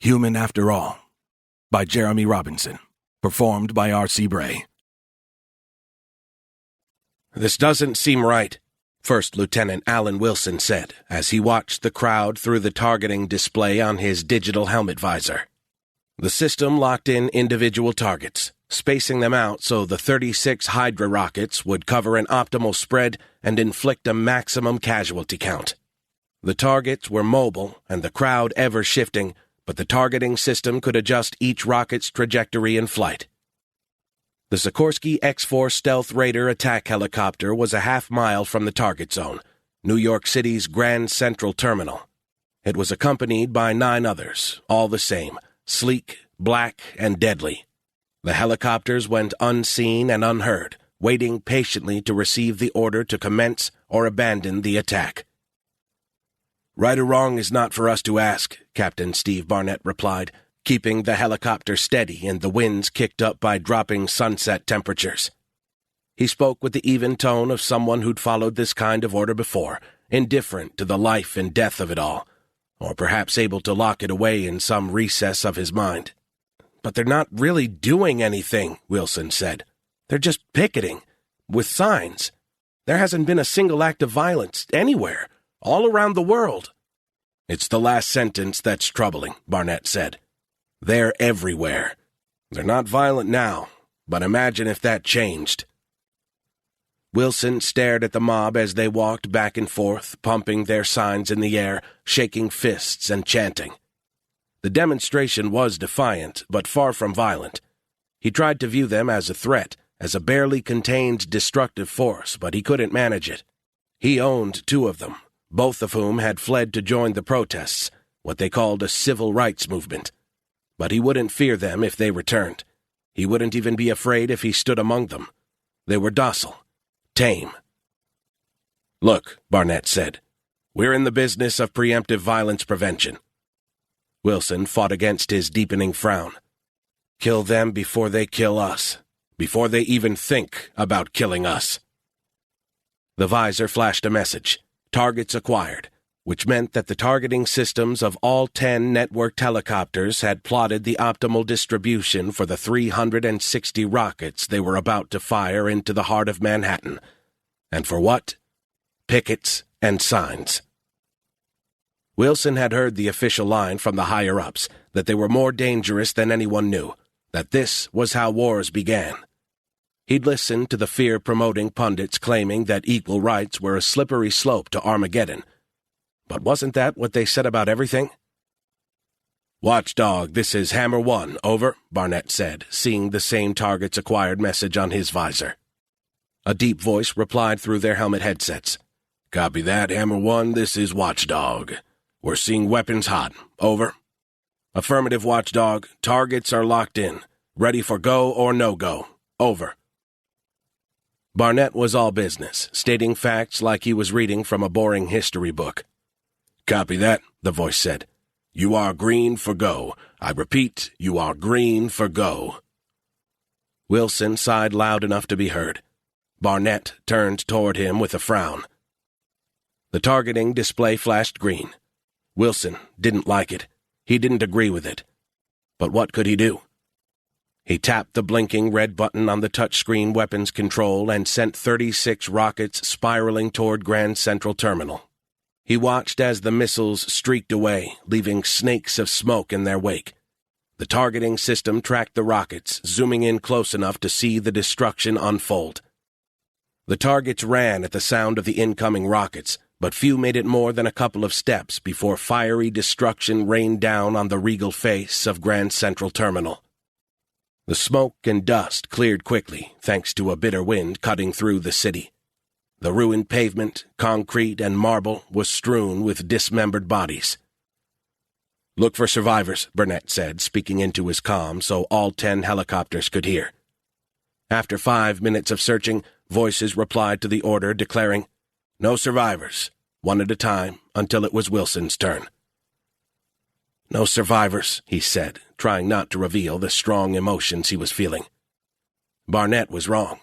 Human After All, by Jeremy Robinson, performed by R.C. Bray. "This doesn't seem right," First Lieutenant Alan Wilson said as he watched the crowd through the targeting display on his digital helmet visor. The system locked in individual targets, spacing them out so the 36 Hydra rockets would cover an optimal spread and inflict a maximum casualty count. The targets were mobile and the crowd ever-shifting, but the targeting system could adjust each rocket's trajectory in flight. The Sikorsky X-4 Stealth Raider attack helicopter was a half-mile from the target zone, New York City's Grand Central Terminal. It was accompanied by 9 others, all the same, sleek, black, and deadly. The helicopters went unseen and unheard, waiting patiently to receive the order to commence or abandon the attack. "Right or wrong is not for us to ask," Captain Steve Barnett replied, keeping the helicopter steady in the winds kicked up by dropping sunset temperatures. He spoke with the even tone of someone who'd followed this kind of order before, indifferent to the life and death of it all, or perhaps able to lock it away in some recess of his mind. "But they're not really doing anything," Wilson said. "They're just picketing, with signs. There hasn't been a single act of violence anywhere, all around the world." "It's the last sentence that's troubling," Barnett said. "They're everywhere. They're not violent now, but imagine if that changed." Wilson stared at the mob as they walked back and forth, pumping their signs in the air, shaking fists and chanting. The demonstration was defiant, but far from violent. He tried to view them as a threat, as a barely contained destructive force, but he couldn't manage it. He owned 2 of them, both of whom had fled to join the protests, what they called a civil rights movement. But he wouldn't fear them if they returned. He wouldn't even be afraid if he stood among them. They were docile, tame. "Look," Barnett said, "we're in the business of preemptive violence prevention." Wilson fought against his deepening frown. "Kill them before they kill us, before they even think about killing us." The visor flashed a message, "Targets acquired," which meant that the targeting systems of all 10 networked helicopters had plotted the optimal distribution for the 360 rockets they were about to fire into the heart of Manhattan. And for what? Pickets and signs. Wilson had heard the official line from the higher-ups that they were more dangerous than anyone knew, that this was how wars began. He'd listened to the fear-promoting pundits claiming that equal rights were a slippery slope to Armageddon. But wasn't that what they said about everything? "Watchdog, this is Hammer 1, over," Barnett said, seeing the same targets acquired message on his visor. A deep voice replied through their helmet headsets. "Copy that, Hammer 1, this is Watchdog. We're seeing weapons hot, over." "Affirmative, Watchdog. Targets are locked in. Ready for go or no-go, over." Barnett was all business, stating facts like he was reading from a boring history book. "Copy that," the voice said. "You are green for go. I repeat, you are green for go." Wilson sighed loud enough to be heard. Barnett turned toward him with a frown. The targeting display flashed green. Wilson didn't like it. He didn't agree with it. But what could he do? He tapped the blinking red button on the touchscreen weapons control and sent 36 rockets spiraling toward Grand Central Terminal. He watched as the missiles streaked away, leaving snakes of smoke in their wake. The targeting system tracked the rockets, zooming in close enough to see the destruction unfold. The targets ran at the sound of the incoming rockets, but few made it more than a couple of steps before fiery destruction rained down on the regal face of Grand Central Terminal. The smoke and dust cleared quickly, thanks to a bitter wind cutting through the city. The ruined pavement, concrete, and marble was strewn with dismembered bodies. "Look for survivors," Burnett said, speaking into his comm so all 10 helicopters could hear. After 5 minutes of searching, voices replied to the order declaring, "No survivors," one at a time, until it was Wilson's turn. "No survivors," he said, trying not to reveal the strong emotions he was feeling. Barnett was wrong.